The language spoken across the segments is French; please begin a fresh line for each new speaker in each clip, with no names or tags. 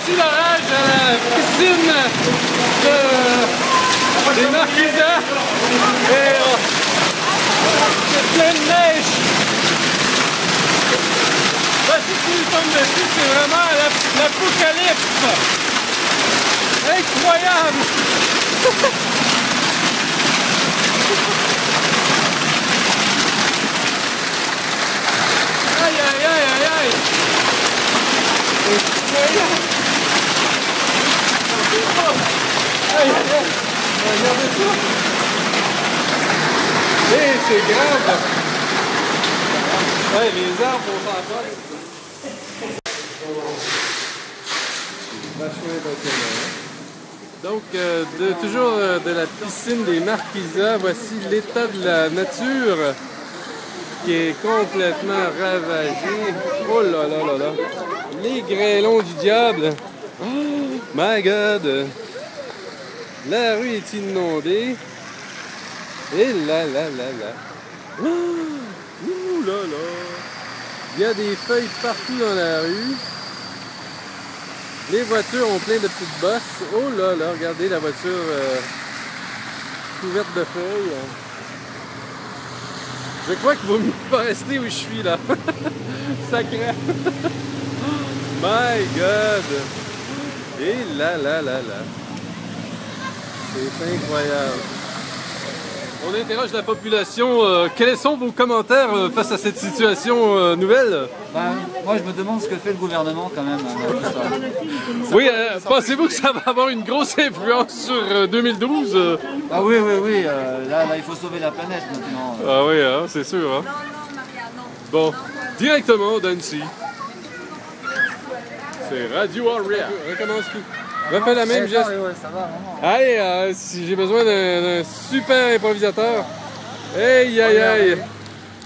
petit orage à la piscine des Marquisans. Et c'est plein de neige. Si tu tombes dessus, c'est vraiment l'apocalypse. Incroyable. Aïe, aïe, aïe, aïe, aïe. Aïe, aïe, aïe. Regardez ça. Et c'est grave. Ouais, les arbres, on s'en va. Donc, toujours de la piscine des Marquisans, voici l'état de la nature qui est complètement ravagé. Oh là là là là! Les grêlons du diable! Oh my God! La rue est inondée. Et là là là là! Oh, ouh là là! Il y a des feuilles partout dans la rue. Les voitures ont plein de petites bosses. Oh là là, regardez la voiture couverte de feuilles. Je crois qu'il vaut mieux pas rester où je suis là. Ça craint. My God! Et là là là là. C'est incroyable. On interroge la population. Quels sont vos commentaires face à cette situation nouvelle?
Moi, je me demande ce que fait le gouvernement quand même.
Oui, pensez-vous que ça va avoir une grosse influence sur 2012?
Ah oui, oui, oui. Là, il faut sauver la planète maintenant.
Ah oui, hein, c'est sûr. Hein? Bon, directement d'Annecy. C'est Radio Aria. Recommence tout. Refais la même geste.
Ouais, ça va, vraiment.
Allez, si j'ai besoin d'un super improvisateur. Aïe, aïe, aïe.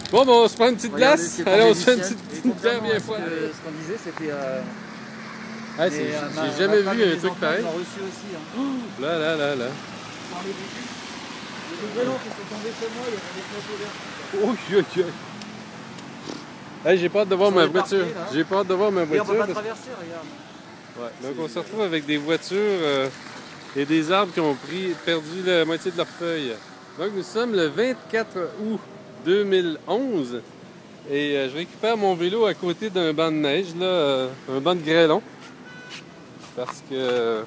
Bon, on se prend une petite glace. Allez, on se fait une petite bière bien froide.
Ce qu'on disait, c'était...
J'ai jamais vu un truc pareil.
Reçu aussi, hein.
Oh, là, là, là, là.
Les vélos qui sont tombés chez moi, il y avait des plateaux verts.
Oh, hey, j'ai pas hâte de voir ma voiture. J'ai pas hâte de voir ma voiture.
Et on peut pas traverser, regarde.
Ouais, donc on se retrouve avec des voitures et des arbres qui ont perdu la moitié de leurs feuilles. Donc nous sommes le 24 août 2011 et je récupère mon vélo à côté d'un banc de neige, là, un banc de grêlons. Parce que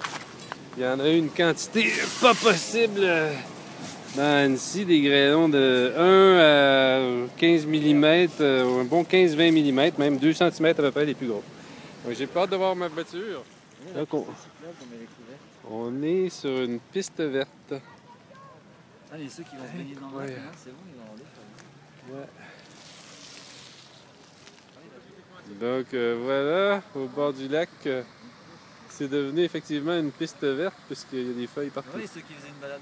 il y en a eu une quantité pas possible dans Annecy, des grêlons de 1 à 15 mm, un bon 15-20 mm, même 2 cm à peu près les plus gros. Donc j'ai pas hâte de voir ma voiture. Donc on est sur une piste verte.
Ah, et ceux qui vont se baigner dans le lac, c'est bon, ils vont avoir des feuilles.
Ouais. Donc voilà, au bord du lac, c'est devenu effectivement une piste verte puisqu'il y a des feuilles partout.
Oui, ceux qui faisaient une balade.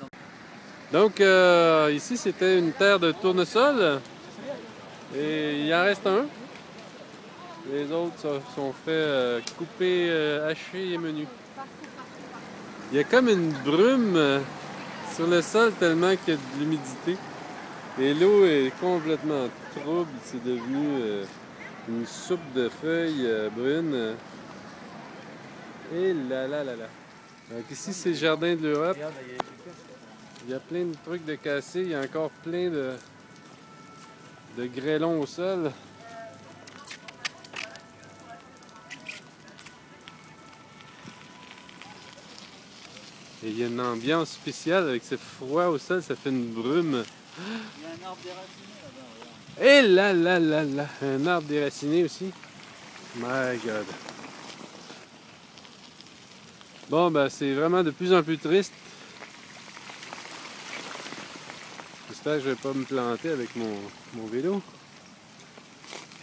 Donc ici c'était une terre de tournesol et il en reste un. Les autres sont faits couper, hachés et menus. Il y a comme une brume sur le sol tellement qu'il y a de l'humidité. Et l'eau est complètement trouble. C'est devenu une soupe de feuilles brunes. Et là là là là. Donc ici c'est le jardin de l'Europe. Il y a plein de trucs de cassés. Il y a encore plein de grêlons au sol. Et il y a une ambiance spéciale avec ce froid au sol, ça fait une brume.
Il y a un arbre déraciné là-bas, regarde.
Et là là là là, un arbre déraciné aussi. My God. Bon, ben c'est vraiment de plus en plus triste. J'espère que je vais pas me planter avec mon vélo.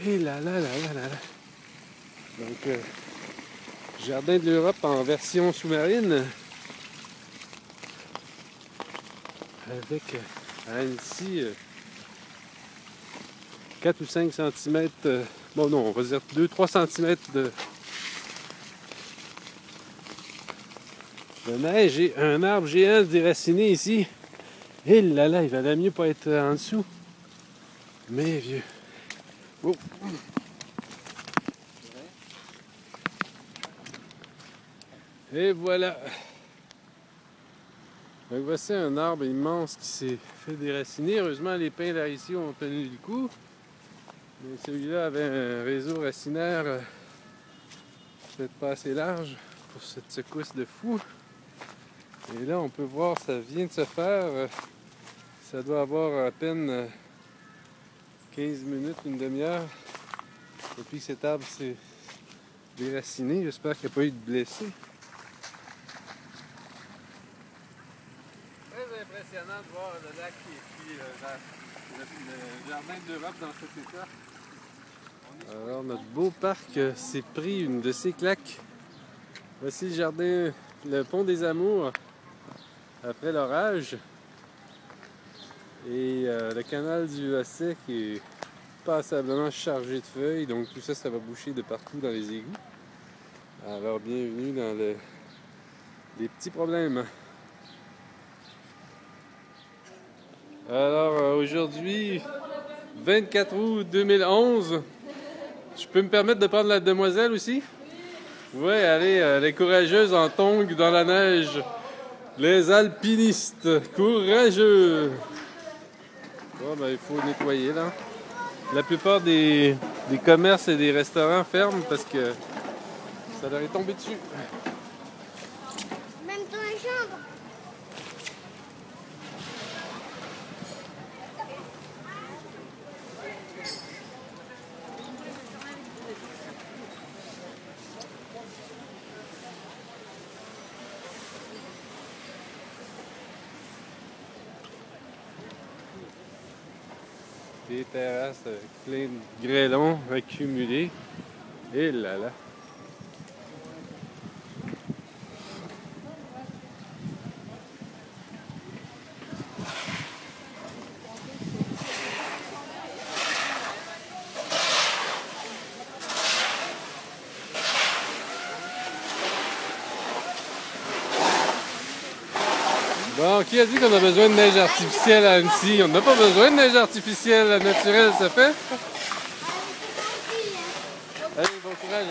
Et là là là là là là. Donc, jardin de l'Europe en version sous-marine. Avec à Annecy 4 ou 5 cm, bon non, on va dire 2-3 cm de neige et un arbre géant déraciné ici. Et là là, il valait mieux pas être en dessous. Mais vieux. Oh. Et voilà. Donc voici un arbre immense qui s'est fait déraciner. Heureusement, les pins là ici ont tenu le coup. Mais celui-là avait un réseau racinaire peut-être pas assez large pour cette secousse de fou. Et là, on peut voir, ça vient de se faire. Ça doit avoir à peine 15 minutes, une demi-heure. Depuis que cet arbre s'est déraciné, j'espère qu'il n'y a pas eu de blessés. Très impressionnant de voir le lac et puis le jardin d'Europe dans cet état. Alors notre beau parc s'est pris une de ces claques. Voici le jardin, le pont des Amours après l'orage. Et le canal du Hosset qui est passablement chargé de feuilles, donc tout ça, ça va boucher de partout dans les égouts. Alors bienvenue dans les petits problèmes. Alors aujourd'hui, 24 août 2011, je peux me permettre de prendre la demoiselle aussi? Oui, allez, les courageuses en tongs dans la neige. Les alpinistes courageux. Bon, ben, il faut nettoyer là. La plupart des commerces et des restaurants ferment parce que ça leur est tombé dessus.
Même dans les chambres.
Des terrasses avec plein de grêlons accumulés. Et là là. Bon, qui a dit qu'on a besoin de neige artificielle à Annecy? On n'a pas besoin de neige artificielle, la naturelle, ça fait? Allez, bon courage.